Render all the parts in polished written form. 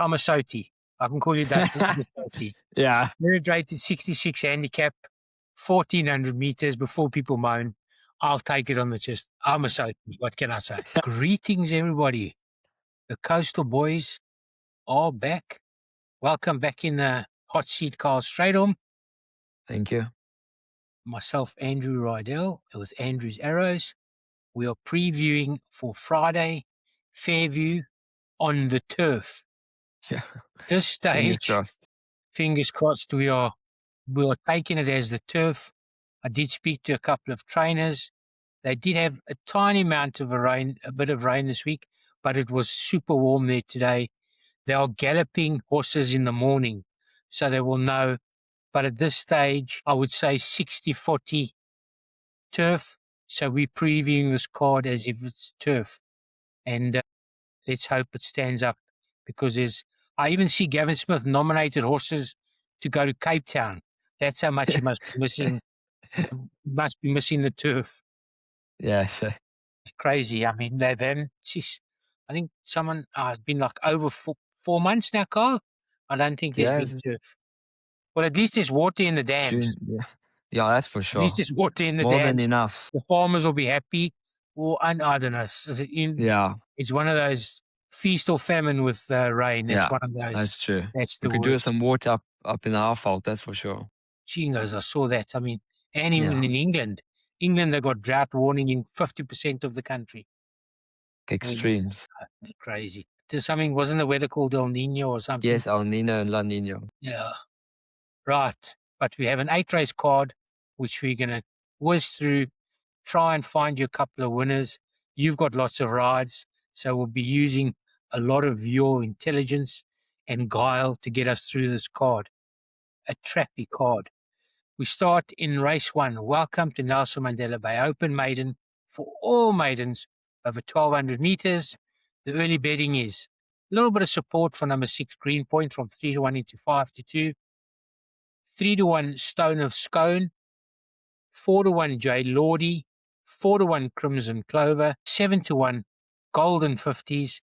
I'm a Soti. I can call you that. I'm a Soti. Yeah. Merit rated 66 handicap, 1,400 meters before people moan. I'll take it on the chest. I'm a Soti. What can I say? Greetings, everybody. The Coastal Boys are back. Welcome back in the hot seat, Kyle Strydom. Thank you. Myself, Andrew Rydell, with Andrew's Arrows. We are previewing for Friday, Fairview on the turf. Yeah. This stage, fingers crossed, we are taking it as the turf. I did speak to a couple of trainers. They did have a tiny amount of a bit of rain this week, but it was super warm there today. They are galloping horses in the morning, so they will know. But at this stage, I would say 60-40 turf. So we're previewing this card as if it's turf. And let's hope it stands up, because I even see Gavin Smith nominated horses to go to Cape Town. That's how much he must be missing the turf. Yeah, sure. Crazy. I mean, I think someone has been like over 4 months now, Carl. I don't think there's been turf. Well, at least there's water in the dams. Yeah, that's for sure. At least there's water in the More dams. than enough. The farmers will be happy. I don't know. It's one of those feast or famine with rain. It's one of those. That's true. That's we could do some water up in the half-fault, that's for sure. Chingos, I saw that. I mean, and even in England, they got drought warning in 50% of the country. Extremes. Crazy. There's something, wasn't the weather called El Nino or something? Yes, El Nino and La Nino. Yeah. Right. But we have an 8-race card, which we're going to whiz through, try and find you a couple of winners. You've got lots of rides, so we'll be using a lot of your intelligence and guile to get us through this card. A trappy card. We start in race 1. Welcome to Nelson Mandela Bay Open Maiden for all maidens over 1,200 meters. The early betting is a little bit of support for number 6 Green Point from 3-1 into 5-2. 3-1 Stone of Scone. 4-1 J Lordy. 4-1 Crimson Clover. 7-1 Golden 50s.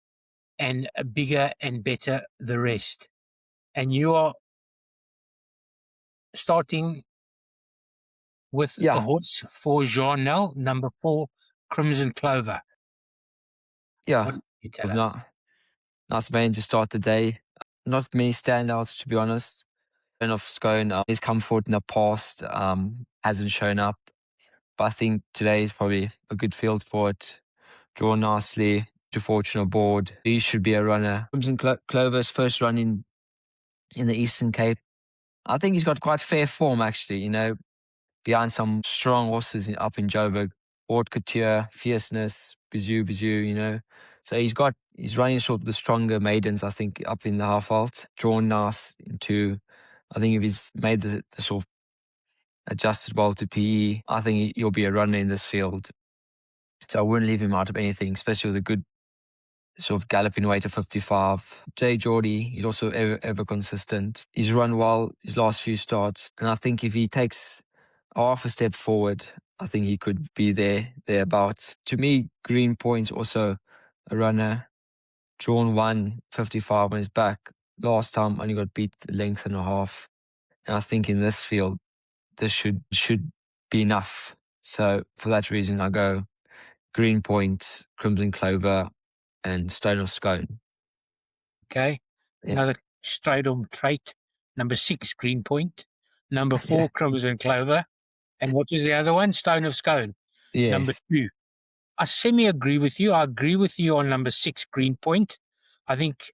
And bigger and better the rest. And you are starting with a horse for Jean-Nel, number 4, Crimson Clover. Yeah, nice man to start the day. Not many standouts, to be honest. Stone of Scone, his comfort in the past hasn't shown up. But I think today is probably a good field for it. Draw nicely, to fortune aboard. He should be a runner. Crimson Clover's first run in the Eastern Cape. I think he's got quite fair form, actually, behind some strong horses up in Joburg. Haute Couture, Fierceness, Bizou, So he's running sort of the stronger maidens, I think, up in the half-alt. Drawn nice into, I think if he's made the sort of adjusted well to PE, I think he'll be a runner in this field. So I wouldn't leave him out of anything, especially with a good sort of galloping weight of 55. Jay Geordie, he's also ever consistent. He's run well his last few starts. And I think if he takes half a step forward, I think he could be thereabouts. To me, Green Point's also a runner. Drawn 155 on his back. Last time only got beat a length and a half. And I think in this field, this should be enough. So for that reason, I go Green Point, Crimson Clover, and Stone of Scone. Okay. Another Strydom trait. Number 6, Green Point. Number 4, Crimson Clover. And what was the other one? Stone of Scone. Yes. Number 2. I semi-agree with you. I agree with you on number 6, Green Point. I think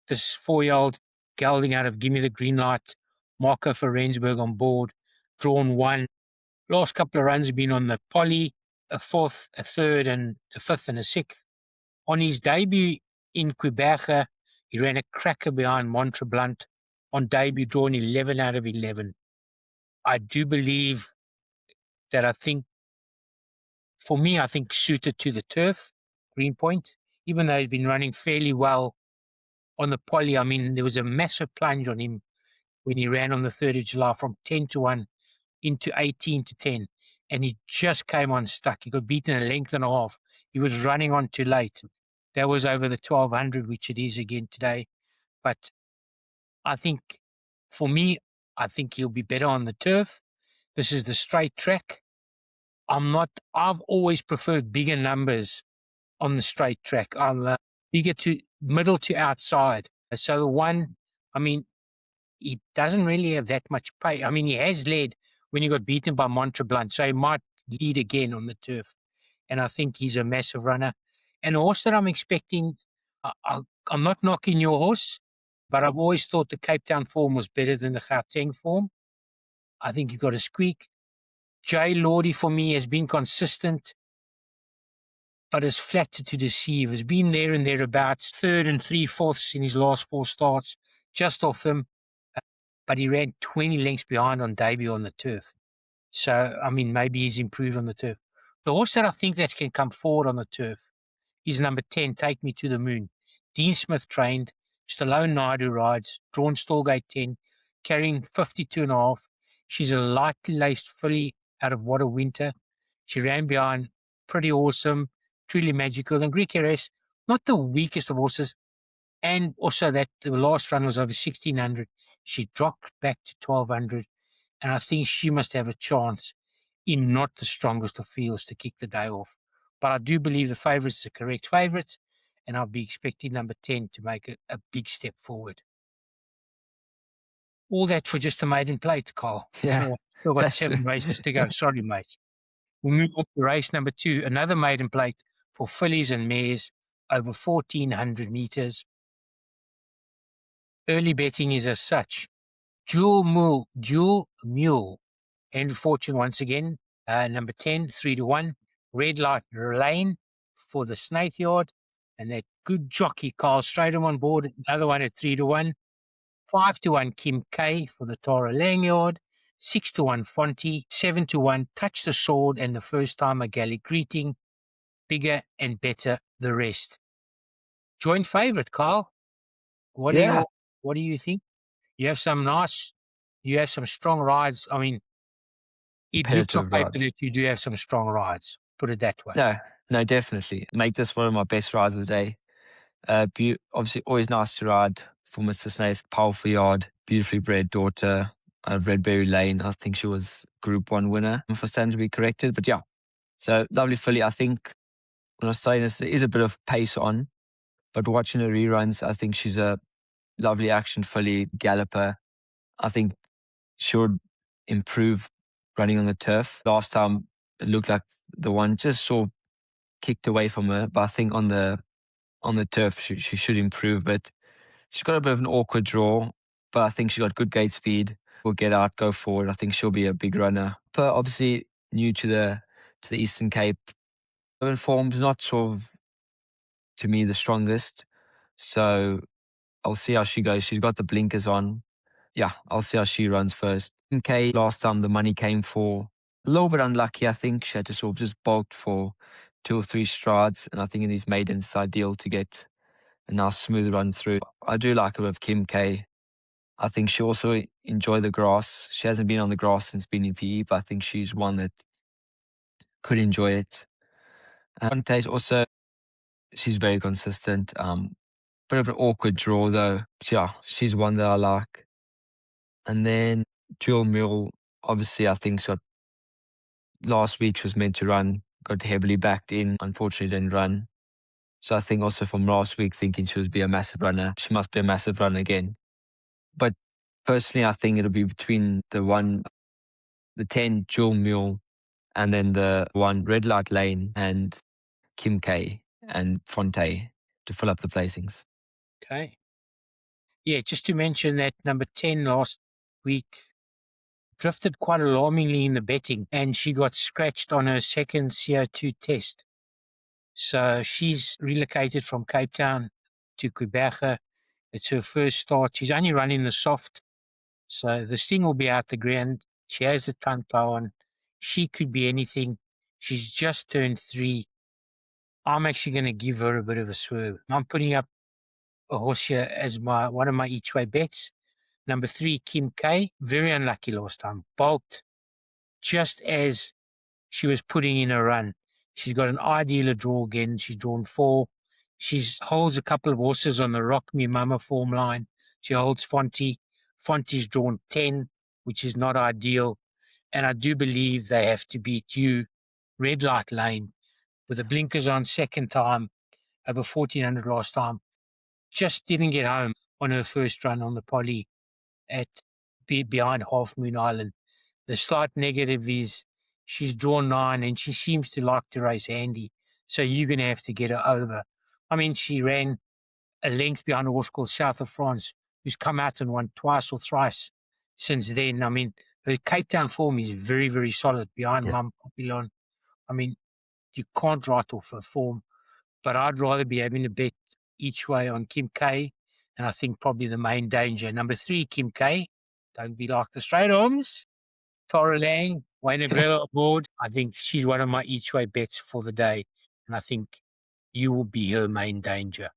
this 4-year-old gelding out of Gimme the Green Light, Marco for Rensburg on board, drawn 1. Last couple of runs have been on the poly, a 4th, a 3rd, and a 5th and a 6th. On his debut in Quebec, he ran a cracker behind Montreblanc. On debut, drawn 11 out of 11. I do believe that I think suited to the turf, Green Point, even though he's been running fairly well on the poly. I mean, there was a massive plunge on him when he ran on the 3rd of July from 10-1 into 18-10, and he just came unstuck. He got beaten a length and a half. He was running on too late. That was over the 1,200, which it is again today. But I think, for me, I think he'll be better on the turf. This is the straight track. I've always preferred bigger numbers on the straight track. I'm bigger to middle to outside. So the one, I mean, he doesn't really have that much pay. I mean, he has led when he got beaten by Montreblanc, so he might lead again on the turf. And I think he's a massive runner. And a horse that I'm expecting, I'm not knocking your horse, but I've always thought the Cape Town form was better than the Gauteng form. I think you got a squeak. Jay Lordy, for me, has been consistent, but is flattered to deceive. Has been there and thereabouts, third and 3/4 in his last 4 starts, just off them. But he ran 20 lengths behind on debut on the turf. So, I mean, maybe he's improved on the turf. The horse that I think that can come forward on the turf is number 10, Take Me to the Moon. Dean Smith trained, Stallone Naidu rides, drawn Stallgate 10, carrying 52.5. She's a lightly laced filly out of What a Winter. She ran behind Pretty Awesome, Truly Magical, and Greek Heiress, not the weakest of horses, and also that the last run was over 1,600. She dropped back to 1,200, and I think she must have a chance in not the strongest of fields to kick the day off. But I do believe the favourite's the correct favourite, and I'll be expecting number 10 to make a big step forward. All that for just a maiden plate, Carl. Yeah, Still got that's 7 true. races to go. Sorry, mate. We'll move on to race number 2, another maiden plate for fillies and mares over 1,400 metres. Early betting is as such. Jewel Mule, Andrew Fortune once again, number 10, 3-1. Red Light Lane for the Snaith Yard, and that good jockey Kyle Strydom on board, another one at 3-1. 5-1 Kim K for the Tara Lang Yard, 6-1 Fonty, 7-1 Touch the Sword, and the first time a Galley Greeting. Bigger and better the rest. Joint favourite, Kyle. What do you think? You have some strong rides. I mean, it looks on Competitive paper rides. that you do have some strong rides. Put it that way. No, definitely. Make this one of my best rides of the day. Obviously, always nice to ride for Mr. Snaith. Powerful yard, beautifully bred daughter of Redberry Lane. I think she was Group 1 winner, for Sam to be corrected. But yeah, so lovely filly. I think when I was saying this, there is a bit of pace on, but watching her reruns, I think she's a lovely action filly galloper. I think she would improve running on the turf. Last time, it looked like the one just sort of kicked away from her, but I think on the turf she should improve. But she's got a bit of an awkward draw, but I think she got good gate speed. Will get out, go forward. I think she'll be a big runner. But obviously new to the Eastern Cape, form's not sort of, to me, the strongest. So I'll see how she goes. She's got the blinkers on. Yeah, I'll see how she runs first. MK, last time the money came for, a little bit unlucky, I think. She had to sort of just bolt for 2 or 3 strides. And I think in these maidens, it's ideal to get a nice smooth run through. I do like her with Kim K. I think she also enjoy the grass. She hasn't been on the grass since being in PE, but I think she's one that could enjoy it. Conte also, she's very consistent. Bit of an awkward draw though. So yeah, she's one that I like. And then Jewel Mule, obviously I think so. Last week she was meant to run, got heavily backed in, unfortunately didn't run. So I think also from last week thinking she would be a massive runner, she must be a massive runner again. But personally I think it'll be between the 10 Jewel Mule and then the 1 Red Light Lane and Kim K and Fonte to fill up the placings. Okay. Yeah, just to mention that number 10 last week drifted quite alarmingly in the betting, and she got scratched on her second CO2 test. So she's relocated from Cape Town to Quebec. It's her first start. She's only running the soft, so the sting will be out the ground. She has the tongue power on. She could be anything. She's just turned 3. I'm actually going to give her a bit of a swerve. I'm putting up a horse here as one of my each way bets. Number 3, Kim K. Very unlucky last time. Balked just as she was putting in a run. She's got an ideal draw again. She's drawn 4. She holds a couple of horses on the Rock Me Mama form line. She holds Fonty. Fonty's drawn 10, which is not ideal. And I do believe they have to beat you, red light lane, with the blinkers on second time, over 1400 last time. Just didn't get home on her first run on the poly at behind Half Moon Island. The slight negative is she's drawn 9 and she seems to like to race handy. So you're going to have to get her over. I mean, she ran a length behind a horse called South of France, who's come out and won twice or thrice since then. I mean, her Cape Town form is very, very solid behind Mum Papillon. I mean, you can't write off her form, but I'd rather be having a bet each way on Kim K. And I think probably the main danger. Number 3, Kim K. Don't be like the Strydoms. Tara Lang, Wayne Griller aboard. I think she's one of my each way bets for the day. And I think you will be her main danger.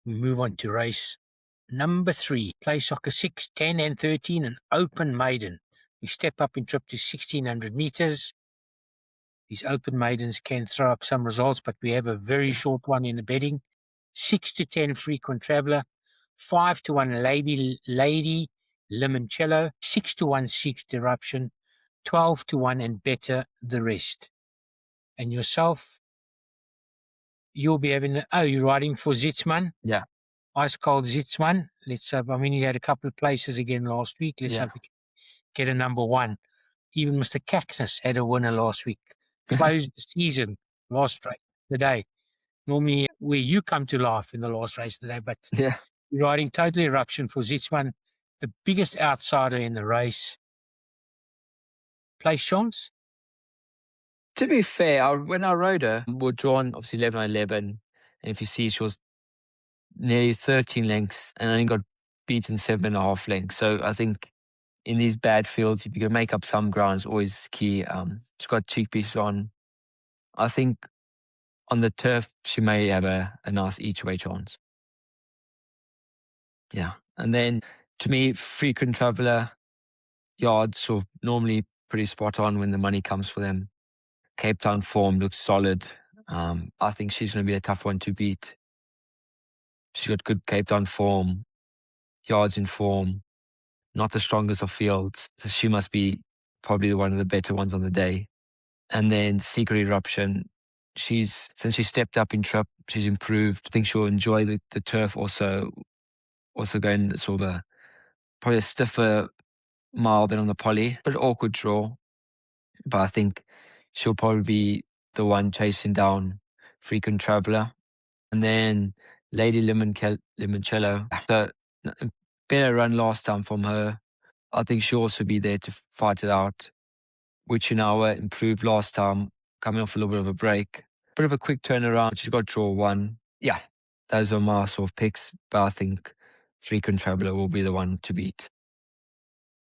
We move on to race number 3. Play soccer 6, 10 and 13, an open maiden. We step up in trip to 1600 meters. These open maidens can throw up some results, but we have a very short one in the betting. 6 to 10 frequent traveller, 5 to 1 lady limoncello, 6 to 1 sixth eruption, 12 to 1 and better the rest. And yourself, you'll be having, you're riding for Zitzman? Yeah. Ice cold Zitzman. Let's have, I mean, you had a couple of places again last week. Let's have get a number 1. Even Mr. Cactus had a winner last week. Closed the season last race today. Normally where you come to life in the last race today, but you're riding Total Eruption for Zitzman, the biggest outsider in the race. Place chance? To be fair, when I rode her, we're drawn obviously 11-11, and if you see, she was nearly 13 lengths and only got beaten 7.5 lengths. So I think in these bad fields, if you can make up some ground, is always key. She's got cheek pieces on. I think on the turf, she may have a nice each way chance. Yeah. And then to me, frequent traveller yards sort of normally pretty spot on when the money comes for them. Cape Town form looks solid. I think she's going to be a tough one to beat. She's got good Cape Town form, yards in form, not the strongest of fields. So she must be probably one of the better ones on the day. And then Secret Eruption, since she stepped up in trip, she's improved. I think she'll enjoy the turf also going sort of probably a stiffer mile than on the poly, but awkward draw. But I think she'll probably be the one chasing down Frequent Traveller. And then Lady Limoncello. So, better run last time from her. I think she'll also be there to fight it out. Which in our improved last time, coming off a little bit of a break. Bit of a quick turnaround. She's got draw 1. Yeah, those are my sort of picks. But I think Frequent Traveller will be the one to beat.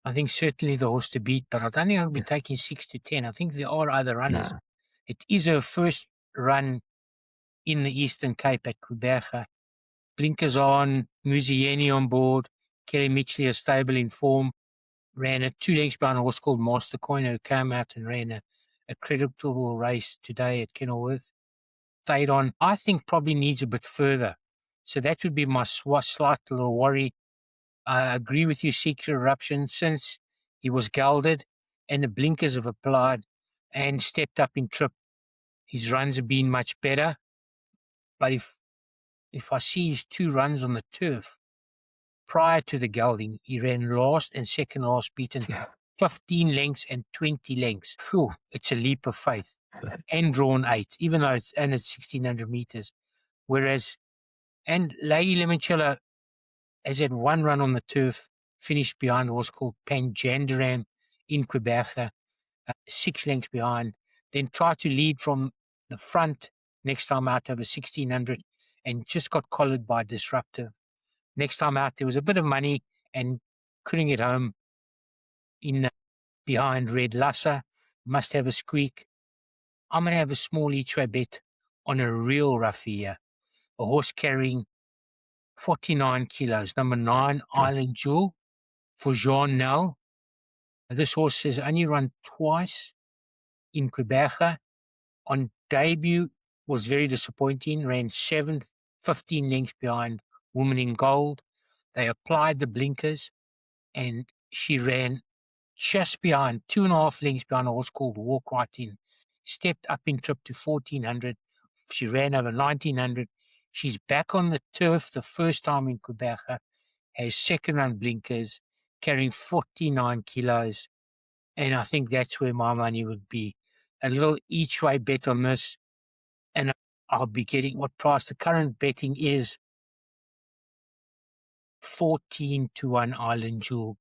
I think certainly the horse to beat, but I don't think I'll be taking 6 to 10. I think there are other runners. Nah. It is her first run in the Eastern Cape at Quebec. Blinkers on, Muzieni on board, Kelly Mitchley is stable in form. Ran a 2 lengths behind a horse called Master Coin, who came out and ran a creditable race today at Kenilworth. Stayed on, I think probably needs a bit further. So that would be my slight little worry. I agree with you, Secret Eruption, since he was gelded and the blinkers have applied and stepped up in trip. His runs have been much better. But if I see his 2 runs on the turf, prior to the gelding, he ran last and second last beaten 15 lengths and 20 lengths. Whew, it's a leap of faith. And drawn 8, even though it's 1,600 meters. Whereas, and Lady Limoncello has had 1 run on the turf, finished behind a horse called Panjandaram in Quebec, 6 lengths behind. Then tried to lead from the front next time out over 1,600 and just got collared by Disruptive. Next time out, there was a bit of money and couldn't get home in behind Red Lassa. Must have a squeak. I'm going to have a small each way bet on a real roughie here. A horse carrying 49 kilos. Number 9, Island Jewel for Jean Nel. This horse has only run twice in Quebec. On debut was very disappointing. Ran 7th, 15 lengths behind Woman in Gold. They applied the blinkers, and she ran just behind, 2.5 lengths behind a horse called Walk Right In. Stepped up in trip to 1400. She ran over 1900. She's back on the turf the first time in Quebec. Has second run blinkers, carrying 49 kilos. And I think that's where my money would be. A little each way bet on this, and I'll be getting what price the current betting is 14 to 1 Island Jewel.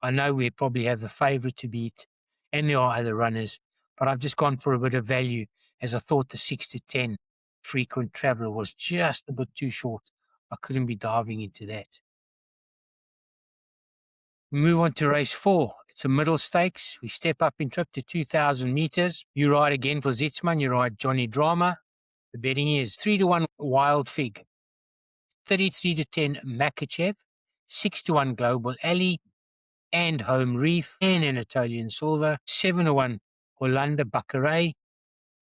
I know we probably have the favourite to beat, and there are other runners, but I've just gone for a bit of value as I thought the 6 to 10 Frequent Traveller was just a bit too short. I couldn't be diving into that. We move on to race 4. It's a middle stakes. We step up in trip to 2,000 meters. You ride again for Zitzman. You ride Johnny Drama. The betting is 3 to 1 Wild Fig, 33 to 10 Makachev, 6 to 1 Global Alley, and Home Reef, and Anatolian Silver, 7 to 1 Hollanda Baccarat,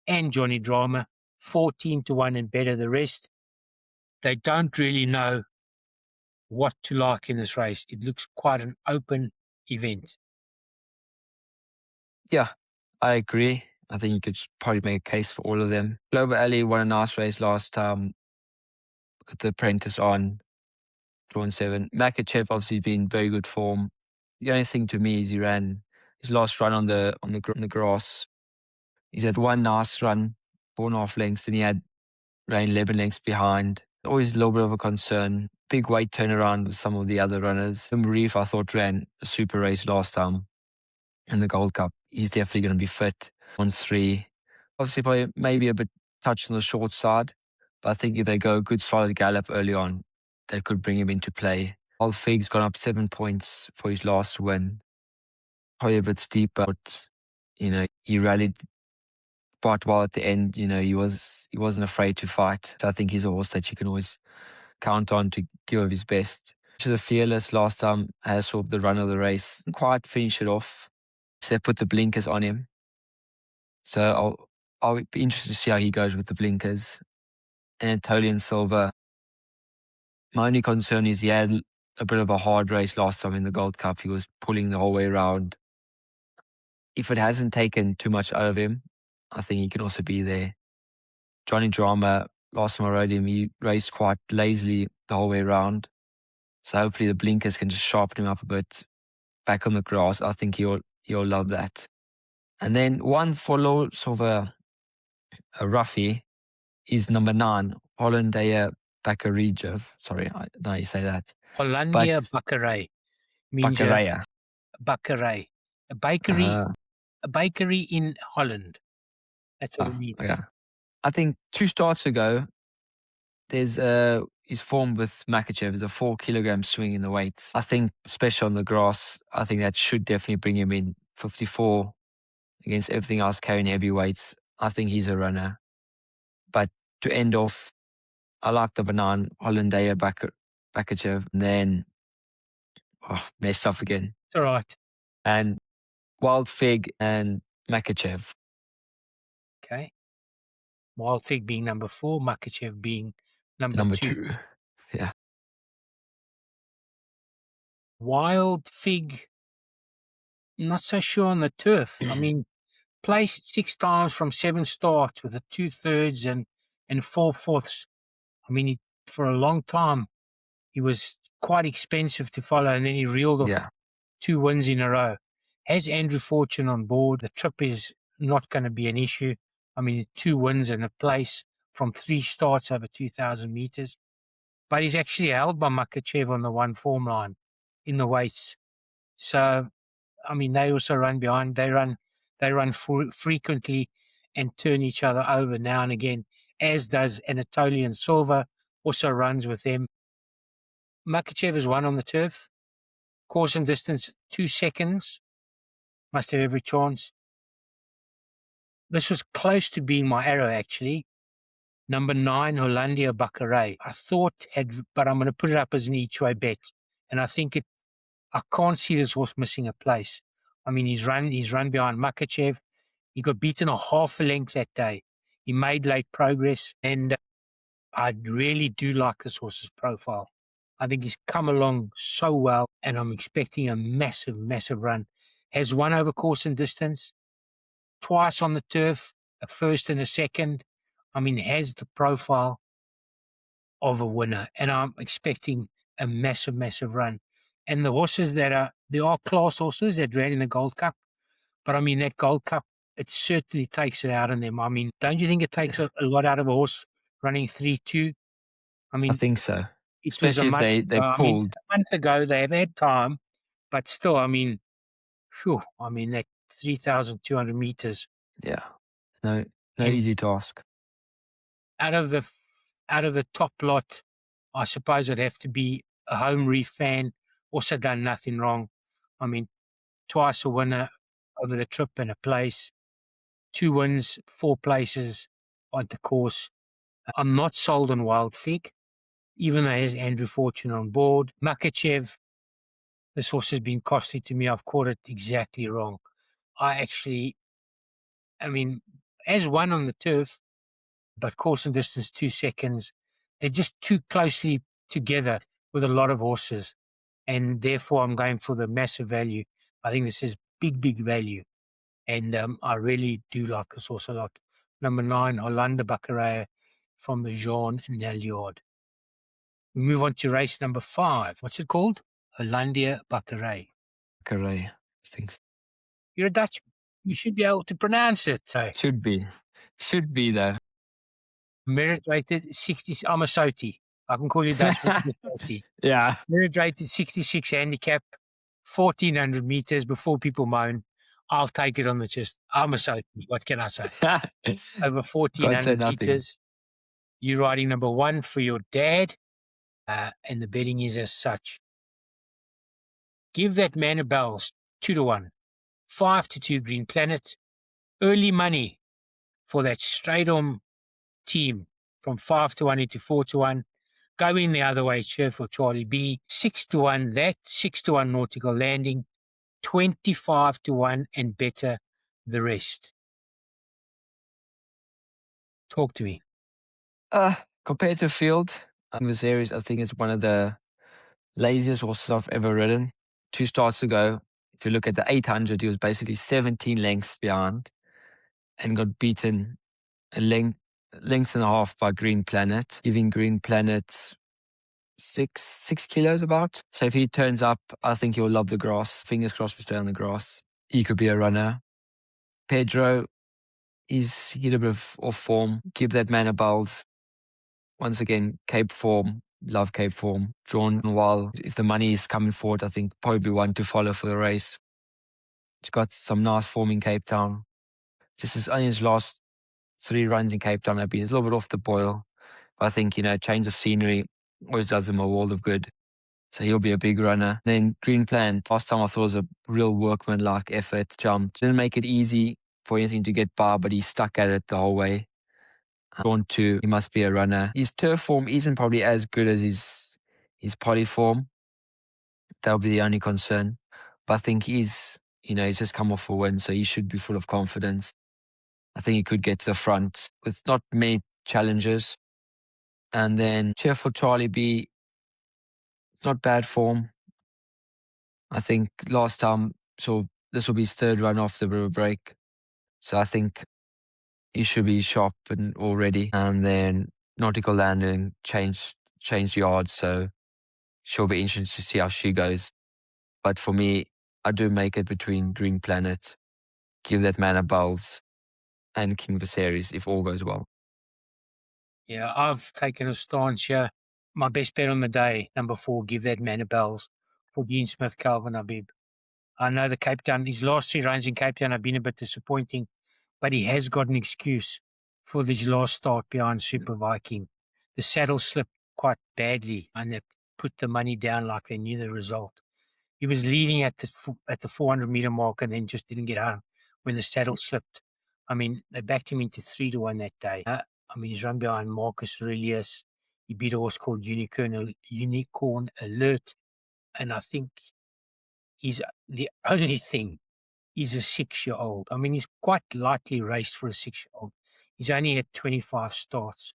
and Johnny Drama, 14 to 1 and Better the Rest. They don't really know what to like in this race. It looks quite an open event. Yeah, I agree. I think you could probably make a case for all of them. Global Alley won a nice race last time with the Apprentice on, drawn 7. Makachev obviously been very good form. The only thing to me is he ran his last run on the grass. He's had one nice run, 4.5 lengths, and he ran 11 lengths behind. Always a little bit of a concern. Big weight turnaround with some of the other runners. The Reef, I thought, ran a super race last time in the Gold Cup. He's definitely going to be fit on 3. Obviously, probably maybe a bit touched on the short side, but I think if they go a good solid gallop early on, that could bring him into play. Wild Fig's gone up 7 points for his last win. Probably a bit steep, but he rallied quite well at the end. He wasn't afraid to fight. So I think he's a horse that you can always count on to give of his best. To the Fearless last time has sort of the run of the race. Didn't quite finish it off. So they put the blinkers on him. So I'll be interested to see how he goes with the blinkers. Anatolian Silver. My only concern is he had a bit of a hard race last time in the Gold Cup. He was pulling the whole way around. If it hasn't taken too much out of him, I think he can also be there. Johnny Drama, last time I rode him, he raced quite lazily the whole way around. So hopefully the blinkers can just sharpen him up a bit. Back on the grass, I think he'll love that. And then one follow, sort of a roughie, is number 9, Hollandia Baccarat. Sorry, I don't know how you say that. Hollandia Baccarat means Baccarat. Baccarat. A bakery in Holland. That's what it means. Yeah. I think 2 starts ago, he's formed with Makachev as a 4 kilogram swing in the weights. I think, especially on the grass, I think that should definitely bring him in. 54 against everything else carrying heavyweights. I think he's a runner. But to end off, I like the Banan, Hollandia Bakachev, and then messed up again. It's all right. And Wild Fig and Makachev. Okay. Wild Fig being number 4, Makachev being number 2. Yeah. Wild Fig, not so sure on the turf. I mean, placed 6 times from 7 starts with a 2/3 and 4/4. I mean, for a long time, he was quite expensive to follow, and then he reeled off 2 wins in a row. Has Andrew Fortune on board? The trip is not going to be an issue. I mean, 2 wins and a place from 3 starts over 2,000 meters. But he's actually held by Makachev on the 1 form line in the weights. So, I mean, they also run behind. They run frequently and turn each other over now and again, as does Anatolian Silver, also runs with them. Makachev is 1 on the turf. Course and distance, 2 seconds. Must have every chance. This was close to being my arrow, actually. Number 9, Hollandia Baccarat. I thought but I'm going to put it up as an each-way bet. And I think I can't see this horse missing a place. I mean, he's run behind Makachev. He got beaten a half a length that day. He made late progress, and I really do like this horse's profile. I think he's come along so well, and I'm expecting a massive, massive run. Has won over course and distance, twice on the turf, a first and a second. I mean, has the profile of a winner, and I'm expecting a massive, massive run. And the horses there are class horses that ran in the Gold Cup, but I mean, that Gold Cup, it certainly takes it out in them. I mean, don't you think it takes a lot out of a horse running 3-2? I I mean, think so. it was a Especially if month they ago. I mean, pulled. a month ago they have had time, but still, I mean, phew, I mean, that 3,200 meters Yeah. No, no and easy task. out of the top lot, I suppose it'd have to be a home reef fan, also done nothing wrong. I mean, twice a winner over the trip and a place, 2 wins, 4 places on the course. I'm not sold on Wild Fig, even though there's Andrew Fortune on board. Makachev, this horse has been costly to me. I've caught it exactly wrong. I mean, as one on the turf, but course and distance 2 seconds, they're just too closely together with a lot of horses. And therefore, I'm going for the massive value. I think this is big, big value. And I really do like this horse a lot. Number 9, Hollanda Baccarat from the Jean Naliard. We move on to race number 5. What's it called? Hollandia Baccarat. Correct. I think so. You're a Dutchman. You should be able to pronounce it. So, Should be. Should be though. merit rated 60. I'm a Soti. I can call you Dutchman. I'm a Soti. Yeah. Merit rated 66 handicap, 1,400 meters before people moan. I'll take it on the chest. I'm a Soti. What can I say? Over Can't say 1,400 nothing. meters. You're riding number 1 for your dad, and the betting is as such. Give that man a bells, 2-1, 5-2 Green Planet. Early money for that Strydom team from 5-1 into 4-1. Going the other way, cheer for Charlie B. 6-1, that 6-1 Nautical Landing, 25-1, and better the rest. Talk to me. Compared to field, the series, I think it's one of the laziest horses I've ever ridden. 2 starts ago, if you look at the 800, he was basically 17 lengths behind and got beaten a length and a half by Green Planet, giving Green Planet 6 kilos about. So if he turns up, I think he'll love the grass. Fingers crossed we stay on the grass. He could be a runner. Pedro, he's hit a bit of off form. Give that man a buzz. Once again, Cape form. Love Cape form. Drawn well. If the money is coming forward, I think probably one to follow for the race. He's got some nice form in Cape Town. Only his last 3 runs in Cape Town have been a little bit off the boil. But I think, change of scenery always does him a world of good. So he'll be a big runner. Then Green Plant, last time I thought was a real workman-like effort. Jumped. Didn't make it easy for anything to get by, but he stuck at it the whole way. Drawn 2, he must be a runner. His turf form isn't probably as good as his potty form. That'll be the only concern. But I think he's just come off a win, so he should be full of confidence. I think he could get to the front with not many challenges. And then cheerful Charlie B, it's not bad form. I think last time, so this will be his 3rd run off the river break. So I think he should be sharp and already. And then Nautical Landing changed yards, so she'll be interested to see how she goes. But for me, I do make it between Green Planet, Give That Man a Buzz, and King Viserys if all goes well. Yeah, I've taken a stance here. My best bet on the day, number 4, Give That Man a Bells for Dean Smith, Calvin Habib. I know the Cape Town, his last 3 runs in Cape Town have been a bit disappointing, but he has got an excuse for this last start behind Super Viking. The saddle slipped quite badly, and they put the money down like they knew the result. He was leading at the 400-meter mark and then just didn't get home when the saddle slipped. I mean, they backed him into 3-1 that day. He's run behind Marcus Aurelius. He beat a horse called Unicorn Alert. And I think he's the only thing. He's a 6-year-old. I mean, he's quite lightly raced for a 6-year-old. He's only had 25 starts.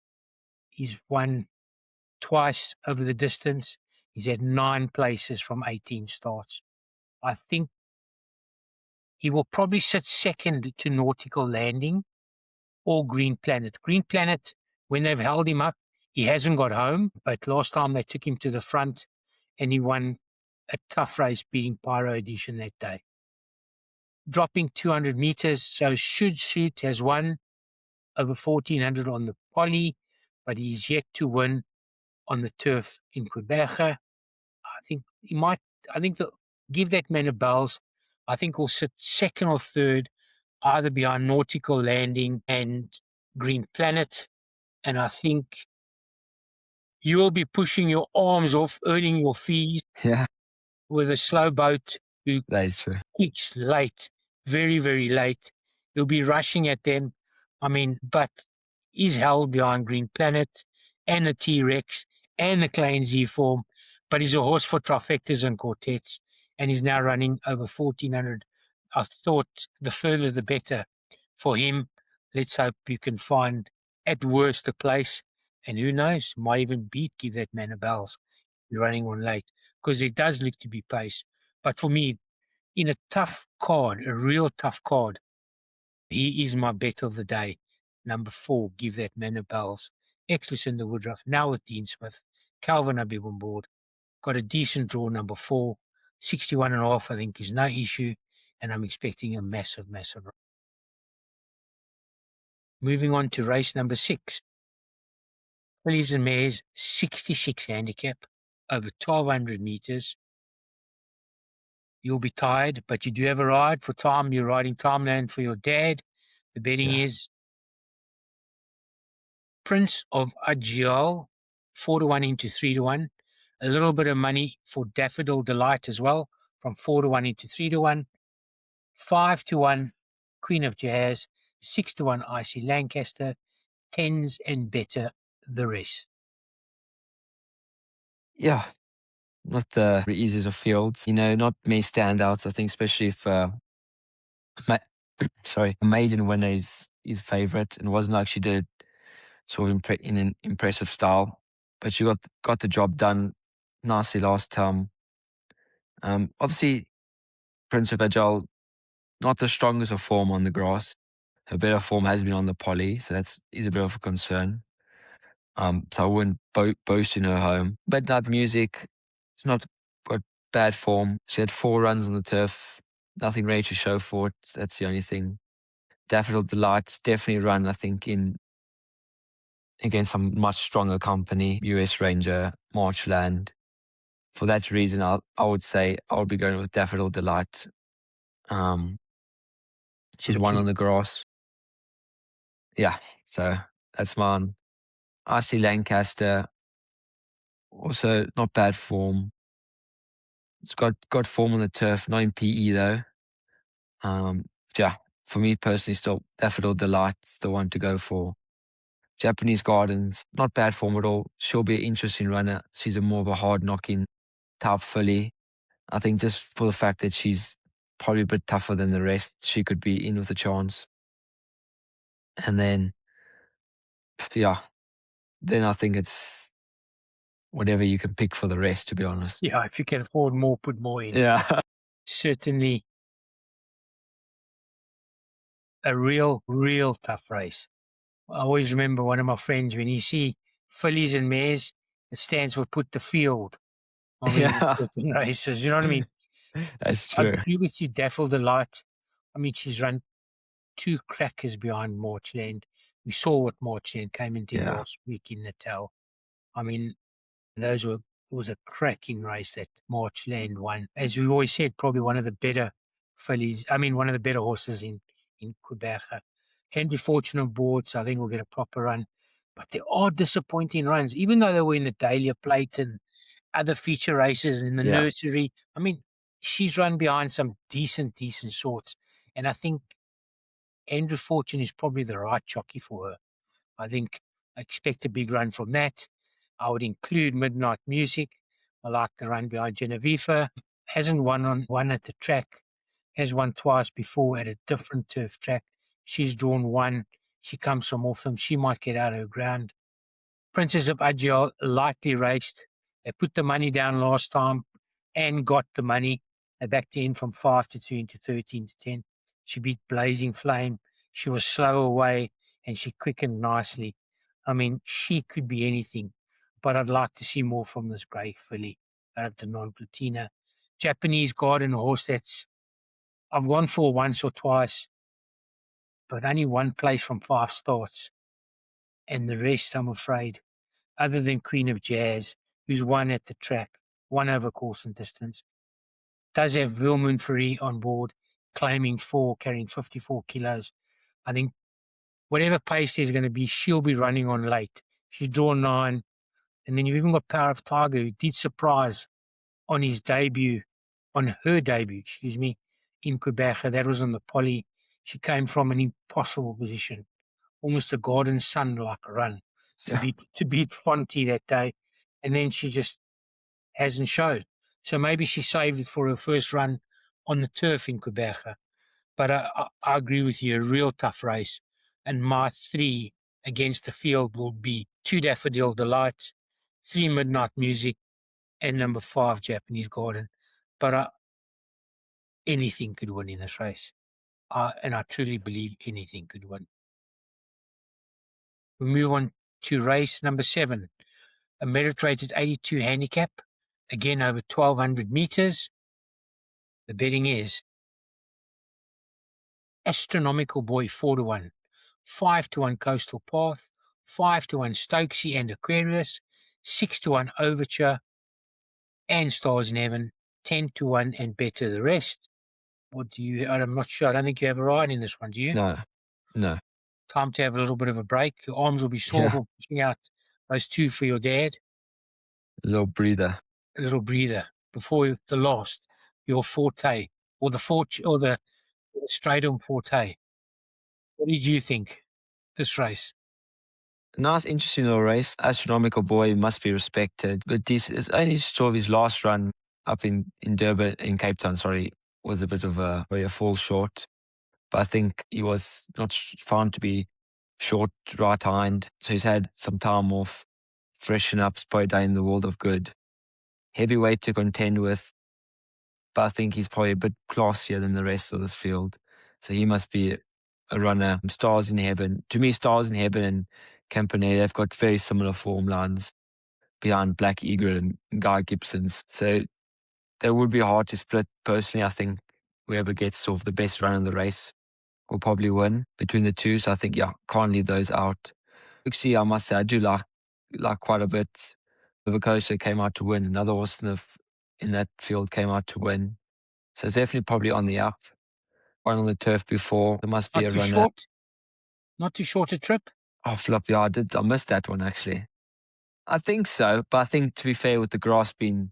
He's won twice over the distance. He's had 9 places from 18 starts. I think he will probably sit second to Nautical Landing or Green Planet. Green Planet, when they've held him up, he hasn't got home, but last time they took him to the front and he won a tough race beating Pyro Edition that day. Dropping 200 meters, so Should Suit has won over 1400 on the poly, but he's yet to win on the turf in Quebec. I think he might, give that man a bells. I think he'll sit second or third, either behind Nautical Landing and Green Planet. And I think you will be pushing your arms off, earning your fees. Yeah. With a slow boat who That is true. peaks late, very, very late. You'll be rushing at them. But he's held behind Green Planet and the T-Rex and the Klein Z form, but he's a horse for trifectas and quartets, and he's now running over 1400. I thought the further the better for him. Let's hope you can find at worst a place, and who knows, might even give that man a bells. You're running on late because it does look to be pace. But for me, in a tough card, a real tough card, he is my bet of the day. Number 4, Give That Man a Bells. Ex-Lucinda Woodruff, now with Dean Smith. Calvin Abib on board. Got a decent draw, number 4. 61.5, I think, is no issue. And I'm expecting a massive, massive run. Moving on to race number 6. Fillies and Mares, 66 handicap, over 1,200 meters. You'll be tired, but you do have a ride for time. You're riding Timeland for your dad. The betting is Prince of Agial, 4-1 into 3-1. A little bit of money for Daffodil Delight as well, from 4-1 into 3-1. 5-1, Queen of Jazz. 6-1, Icy Lancaster. 10s and better the rest. Yeah, not the easiest of fields. Not many standouts. I think, especially if Maiden winner is his favorite, and wasn't like she did sort of in an impressive style, but she got the job done nicely last time. Obviously, Prince of Agile, not the strongest of form on the grass. Her better form has been on the poly, so is a bit of a concern. So I wouldn't boast in her home. But that music, it's not got bad form. She had 4 runs on the turf, nothing really to show for it. That's the only thing. Daffodil Delight definitely run, I think, in against some much stronger company, US Ranger, Marchland. For that reason, I would say I would be going with Daffodil Delight. She's won on the grass. Yeah, so that's mine. Icy Lancaster, also not bad form. It's got form on the turf, not in PE though. Yeah, for me personally, still Daffodil Delight's the one to go for. Japanese Gardens, not bad form at all. She'll be an interesting runner. She's more of a hard knocking type filly. I think just for the fact that she's probably a bit tougher than the rest, she could be in with a chance. And then, then I think it's whatever you can pick for the rest, to be honest. Yeah, if you can afford more, put more in. Yeah. Certainly a real, real tough race. I always remember one of my friends, when you see fillies and mares, it stands for put the field. Certain races, you know what I mean? That's true. I agree with you, Daffodil Delight. She's run 2 crackers behind Marchland. We saw what Marchland came into last week in Natal. It was a cracking race that Marchland won. As we always said, probably one of the better fillies. One of the better horses in Quebec. Henry Fortune on board, so I think we'll get a proper run. But there are disappointing runs, even though they were in the Dahlia Plate and other feature races in the nursery. She's run behind some decent sorts. And I think Andrew Fortune is probably the right jockey for her. I expect a big run from that. I would include Midnight Music. I like the run behind Genevieve. Hasn't won at the track. Has won twice before at a different turf track. She's drawn 1. She comes from off them. She might get out of her ground. Princess of Agial, lightly raced. They put the money down last time and got the money. They backed in from 5-2 into 13-10. She beat Blazing Flame. She was slow away and she quickened nicely. I mean, she could be anything, but I'd like to see more from this grey filly out of the non-platina. Japanese Garden horse that's I've gone for once or twice, but only one place from 5 starts. And the rest, I'm afraid, other than Queen of Jazz, who's won at the track, won over course and distance, does have Vilmun Free on board, claiming 4, carrying 54 kilos. I think whatever pace there's going to be, she'll be running on late. She's drawn 9. And then you've even got Power of Tiger, who did surprise on his debut, on her debut, excuse me, in Quebec. That was on the poly. She came from an impossible position, almost a Garden Sun like a run to beat Fonty that day, and then she just hasn't showed. So maybe she saved it for her first run on the turf in Quebec. But I agree with you, a real tough race. And my 3 against the field will be 2 Daffodil Delight, 3 Midnight Music, and number 5 Japanese Garden. But anything could win in this race. And I truly believe anything could win. We move on to race number 7, a merit-rated 82 handicap, again over 1,200 meters. The betting is Astronomical Boy 4-1, 5-1 Coastal Path, 5-1 Stokesy and Aquarius, 6-1 Overture and Stars in Heaven, 10-1 and Better the Rest. What do you? I'm not sure. I don't think you have a ride in this one, do you? No. Time to have a little bit of a break. Your arms will be sore from pushing out those 2 for your dad. A little breather. A little breather before the last, your Forte, or the Strydom Forte. What did you think this race? Nice, interesting little race. Astronomical Boy must be respected. But this is only sort of his last run up in Durban, in Cape Town, was a bit of a fall short. But I think he was not found to be short right hind. So he's had some time off, freshen up, spray down in the world of good. Heavyweight to contend with, but I think he's probably a bit classier than the rest of this field. So he must be a runner. Stars in Heaven. To me, Stars in Heaven and Campanella have got very similar form lines behind Black Egret and Guy Gibson's. So they would be hard to split. Personally, I think whoever gets sort of the best run in the race will probably win between the two. So I think, can't leave those out. Actually, I must say, I do like quite a bit. Vivacosa came out to win. Another horse in that field came out to win. So it's definitely probably on the up. One on the turf before. There must be Not a too runner. short? Not too short a trip? Oh, flop, I missed that one, actually. I think so, but I think, to be fair, with the grass being,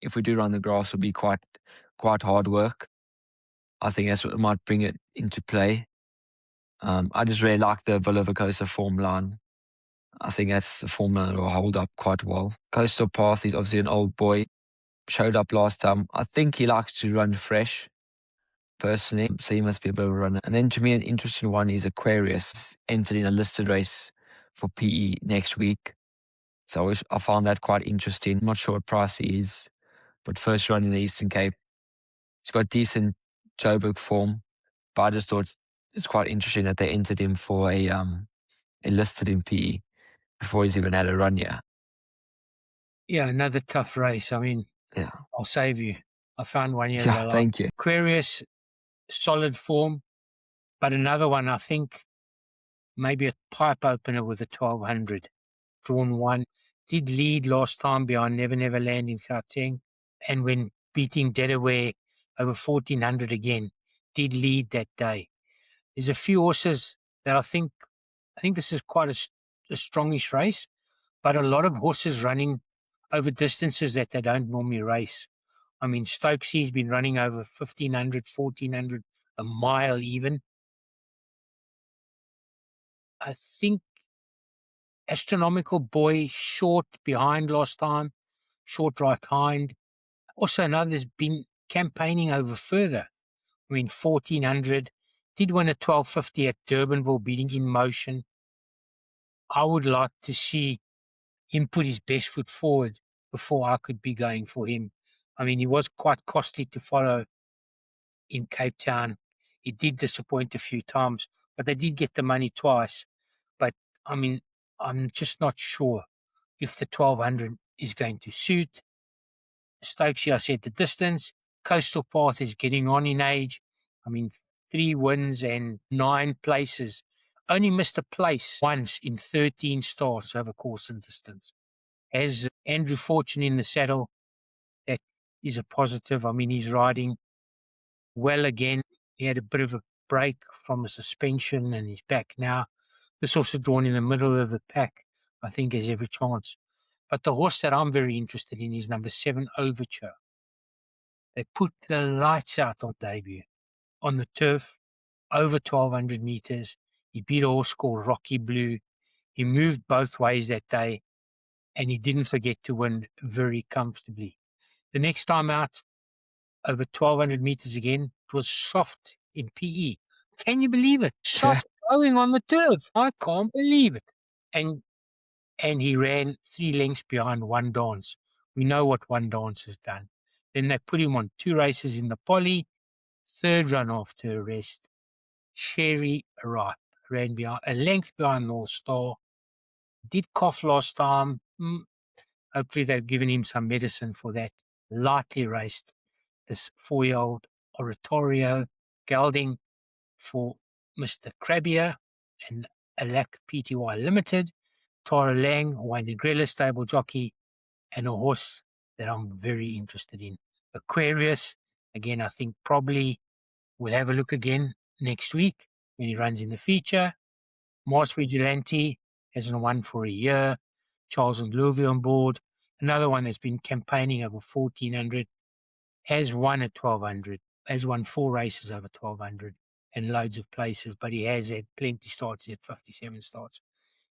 if we do run the grass, it'll be quite hard work. I think that's what might bring it into play. I just really like the Villa Vicosa form line. I think that's a form line that will hold up quite well. Coastal Path, he's obviously an old boy. Showed up last time. I think he likes to run fresh, personally, so he must be a bit of a runner. And then, to me, an interesting one is Aquarius, entered in a listed race for PE next week. So I found that quite interesting. I'm not sure what price he is, but first run in the Eastern Cape. He's got decent Joburg form, but I just thought it's quite interesting that they entered him for a listed in PE before he's even had a run yet. Yeah, another tough race. I mean, I'll save you. I found one here that I like. Thank you. Aquarius, solid form, but another one, I think, maybe a pipe opener with a 1200. Drawn 1. Did lead last time behind Never Never Land in Gauteng. And when beating Delaware over 1400 again, did lead that day. There's a few horses that I think this is quite a strongish race, but a lot of horses running over distances that they don't normally race. I mean, Stokesy's been running over 1,500, 1,400, a mile even. I think Astronomical Boy short behind last time, short right hind. Also, another's been campaigning over further. I mean, 1,400. Did win a 1250 at Durbanville, beating In Motion. I would like to see him put his best foot forward before I could be going for him. I mean, he was quite costly to follow in Cape Town. He did disappoint a few times, but they did get the money twice. But I mean, I'm just not sure if the 1200 is going to suit. Stokesy, I said the distance. Coastal Path is getting on in age. I mean, 3 wins and 9 places. Only missed a place once in 13 starts over course and distance. Has Andrew Fortune in the saddle, that is a positive. I mean, he's riding well again. He had a bit of a break from a suspension and he's back now. This horse is drawn in the middle of the pack. I think has every chance. But the horse that I'm very interested in is number 7, Overture. They put the lights out on debut on the turf, over 1,200 meters. He beat a horse called Rocky Blue. He moved both ways that day, and he didn't forget to win very comfortably. The next time out, over 1,200 meters again, it was soft in PE. Can you believe it? Soft going on the turf. I can't believe it. And he ran 3 lengths behind One Dance. We know what One Dance has done. Then they put him on 2 races in the Poly, 3rd run after arrest. Sherry Ripe ran behind, a length behind North Star. Did cough last time. Hopefully they've given him some medicine for that. Lightly raced this 4-year-old Oratorio gelding for Mr. Crabbier and Alac Pty Limited. Tara Lang, Wayne Negrella stable jockey, and a horse that I'm very interested in. Aquarius, again, I think probably we'll have a look again next week when he runs in the feature. Mars Vigilante hasn't won for a year. Charles and Louisville on board. Another one that's been campaigning over 1,400. Has won at 1,200. Has won 4 races over 1,200 and loads of places, but he has had plenty starts. He had 57 starts.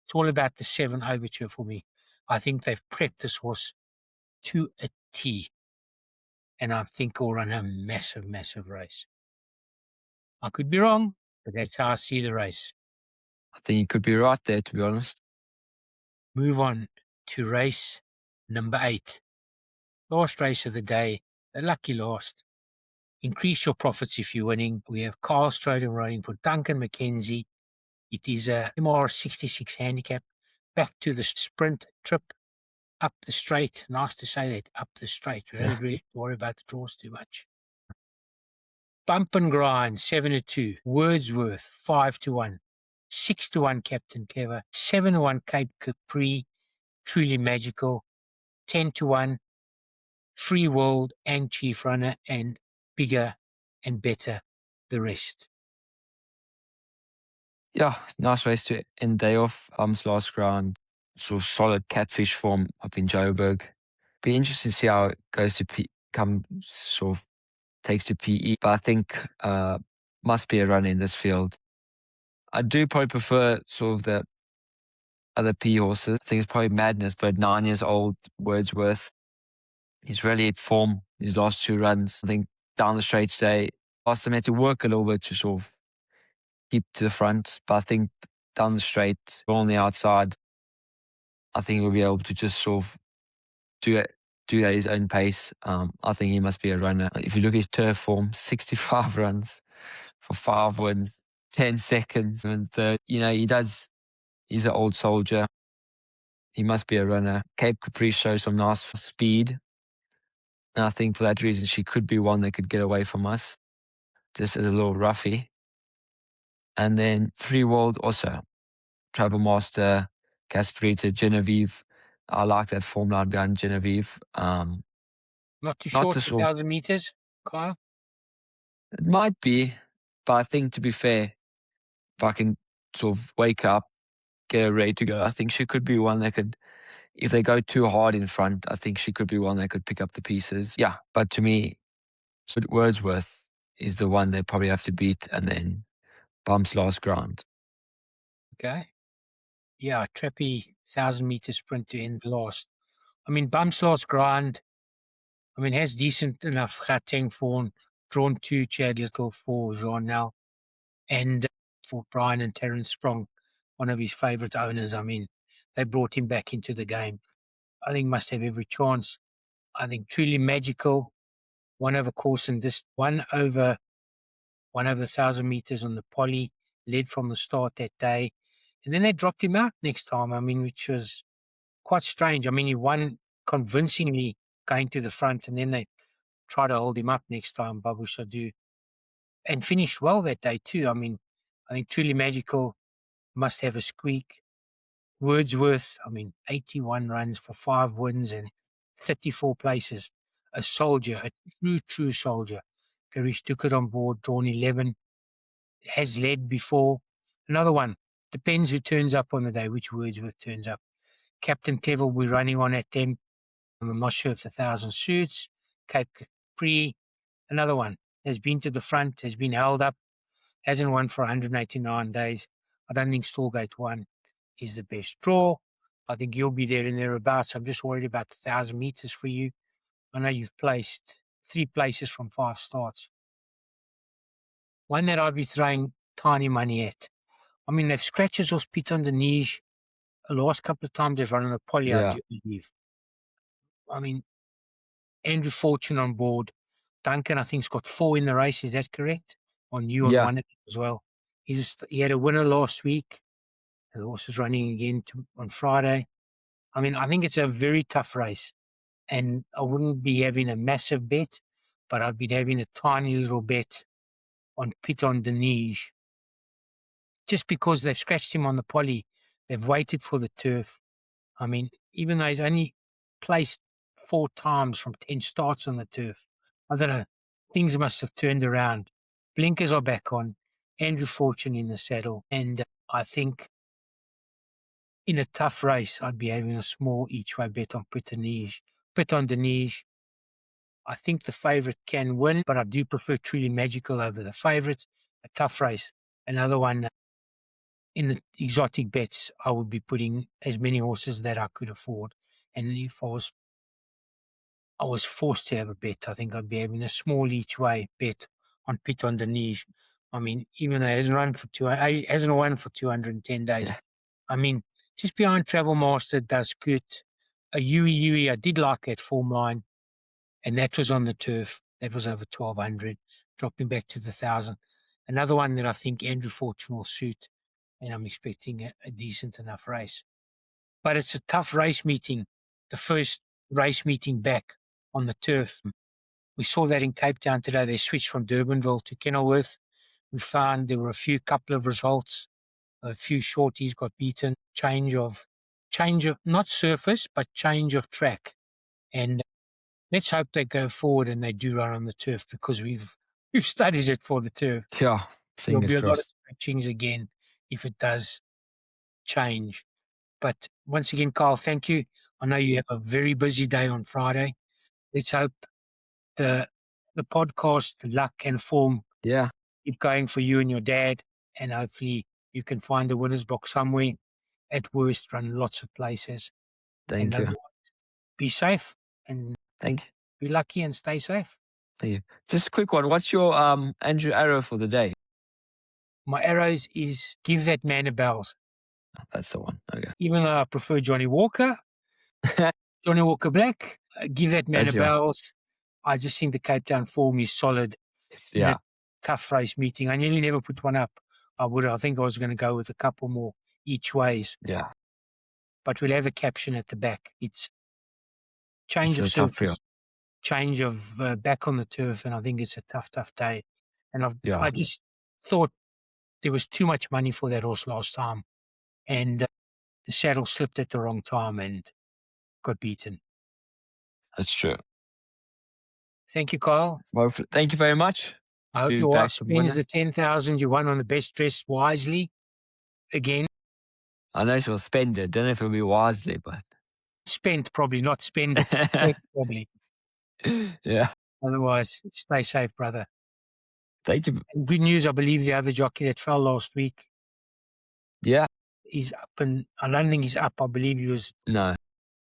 It's all about the 7 Overture for me. I think they've prepped this horse to a T. And I think he'll run a massive, massive race. I could be wrong, but that's how I see the race. I think you could be right there, to be honest. Move on to race number 8. Last race of the day, the lucky last. Increase your profits if you're winning. We have Kyle Strydom running for Duncan McKenzie. It is a MR66 handicap. Back to the sprint trip. Up the straight. Nice to say that, up the straight. We don't really worry about the draws too much. Bump and Grind, 7-2. Wordsworth, 5-1. 6-1 Captain Clever. 7-1 Cape Capri, Truly Magical. 10-1 Free World and Chief Runner, and Bigger and Better the rest. Yeah, nice race to end day off. Last round, sort of solid catfish form up in Joburg. Be interesting to see how it goes to takes to PE, but I think must be a run in this field. I do probably prefer sort of the other P horses. I think it's probably Madness, but 9 years old, Wordsworth. He's really at form his last 2 runs. I think down the straight today, last time he had to work a little bit to sort of keep to the front, but I think down the straight, on the outside, I think he'll be able to just sort of do it at his own pace. I think he must be a runner. If you look at his turf form, 65 runs for 5 wins, 10 seconds, and third. He's an old soldier. He must be a runner. Cape Capri shows some nice speed. And I think for that reason, she could be one that could get away from us, just as a little roughie. And then Free World also. Travel Master, Gasparita, Genevieve. I like that form line behind Genevieve. Not too short for 1,000 meters, Kyle? It might be, but I think to be fair, if I can sort of wake up, get her ready to go, I think she could be one that could, if they go too hard in front, I think she could be one that could pick up the pieces. Yeah, but to me, Wordsworth is the one they probably have to beat, and then Bump's last ground. Okay. Yeah, Trappy 1,000 meter sprint to end last. I mean, Bump's last grind, I mean, has decent enough Gauteng form, drawn 2, Chad Little for Jean Nel, and for Brian and Terence Sprong, one of his favourite owners. I mean, they brought him back into the game. I think must have every chance. I think Truly Magical, 1 over course and just 1 over 1,000 meters on the poly, led from the start that day. And then they dropped him out next time, which was quite strange. He won convincingly going to the front, and then they tried to hold him up next time, Babu Shadu, and finished well that day too. I think Truly Magical must have a squeak. Wordsworth, 81 runs for 5 wins and 34 places. A soldier, a true soldier. Garish took it on board, drawn 11, has led before. Another one, depends who turns up on the day, which Wordsworth turns up. Captain Clever will be running on at them. I'm not sure if 1,000 suits. Cape Capri, another one, has been to the front, has been held up, hasn't won for 189 days. I don't think Storgate 1 is the best draw. I think you'll be there and thereabouts. I'm just worried about the 1,000 meters for you. I know you've placed 3 places from 5 starts. One that I'd be throwing tiny money at. They've scratched his horse Pete on the niche. The last couple of times they've run on the poly, I do believe. Andrew Fortune on board. Duncan, I think, has got 4 in the race. Is that correct? On you on one as well. He had a winner last week. The horse is running again on Friday. I think it's a very tough race, and I wouldn't be having a massive bet, but I'd be having a tiny little bet on Piton Denige, just because they've scratched him on the poly. They've waited for the turf. Even though he's only placed 4 times from 10 starts on the turf, I don't know, things must have turned around. Blinkers are back on, Andrew Fortune in the saddle, and I think in a tough race, I'd be having a small each-way bet on Piton Denige. I think the favourite can win, but I do prefer Truly Magical over the favourite. A tough race. Another one in the exotic bets, I would be putting as many horses that I could afford. And if I was forced to have a bet, I think I'd be having a small each-way bet on Piton Denige. Even though it hasn't won for 210 days. Yeah. Just behind Travel Master does good. A Yui, I did like that form line, and that was on the turf. That was over 1,200, dropping back to the 1,000. Another one that I think Andrew Fortune will suit, and I'm expecting a decent enough race. But it's a tough race meeting, the first race meeting back on the turf. We saw that in Cape Town today. They switched from Durbanville to Kenilworth. We found there were a couple of results. A few shorties got beaten. Change of not surface, but change of track. And let's hope they go forward and they do run on the turf, because we've studied it for the turf. Yeah, there'll be a crossed. lot of scratchings again if it does change. But once again, Kyle, thank you. I know you have a very busy day on Friday. Let's hope the podcast, luck and form keep going for you and your dad, and hopefully you can find the winner's box somewhere. At worst, run lots of places. Thank you. Be safe and thank you. Be lucky and stay safe. Thank you. Just a quick one. What's your Andrew arrow for the day? My arrows is give that man a bells. That's the one. Okay. Even though I prefer Johnny Walker, Johnny Walker Black, give that man a bells. I just think the Cape Town form is solid. In a tough race meeting. I nearly never put one up. I think I was going to go with a couple more each ways. Yeah. But we'll have a caption at the back. It's change of surface, change of back on the turf, and I think it's a tough day. And I just thought there was too much money for that horse last time, and the saddle slipped at the wrong time and got beaten. That's true. Thank you, Kyle. Well, thank you very much. I hope your wife spends the 10,000 you won on the best dressed wisely again. I know she'll spend it. Don't know if it'll be wisely, but spent probably, not spend it. Spent probably. Yeah. Otherwise, stay safe, brother. Thank you. And good news, I believe the other jockey that fell last week. Yeah. He's up, and I don't think he's up. I believe he was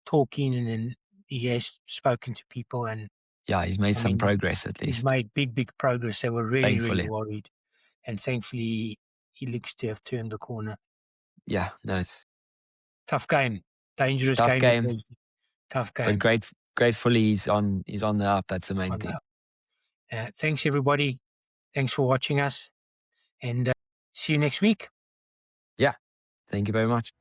talking, and then he has spoken to people, and he's made some progress at least. He's made big progress. They were really worried, and thankfully he looks to have turned the corner. Yeah, no, it's tough game, dangerous game. Tough game. But gratefully he's on the up. That's the main thing. Thanks everybody. Thanks for watching us, and see you next week. Yeah. Thank you very much.